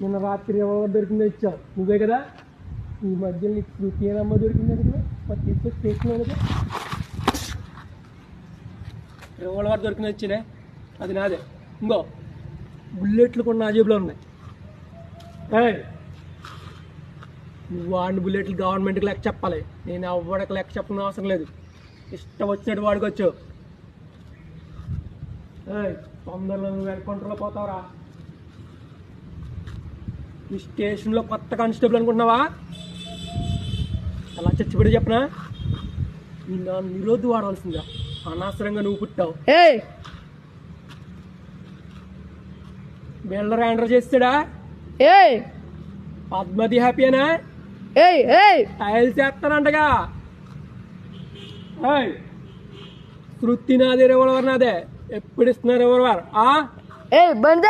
నిన్న రాత్రి ఎవరు దొరికిందో ఇచ్చావు నువ్వే కదా. ఈ మధ్య నీకు శృతి ఏనమ్మ దొరికింది కదా, మరి తీసుకొచ్చి స్టేషన్లో కదా. రివాల్వర్ దొరికింది వచ్చినే, అది నాదే. ఇంకో బుల్లెట్లు కూడా నా జేబులో ఉన్నాయి. నువ్వు వాడిని బుల్లెట్లు గవర్నమెంట్కి లెక్క చెప్పాలి, నేను ఎవ్వడికి లెక్క చెప్పడం అవసరం లేదు. ఇష్టం వచ్చినట్టు వాడుకోవచ్చు. తొందరలో నువ్వు ఎన్కౌంటర్లో పోతావురా. ఈ స్టేషన్లో కొత్త కానిస్టేబుల్ అనుకుంటున్నావా? అలా చచ్చిపడి చెప్పనా, నా నిరోధు వాడవలసిందా. అనవసరంగా నువ్వు పుట్టావు. బిల్డర్ ఆర్డర్ చేస్తాడా? పద్మతి హ్యాపీనా? టైల్స్ చేస్తానంటగా. శృతి నాదే, రివాల్వర్ నాదే. ఎప్పుడు ఇస్తున్నా రివాల్వర్? బంద్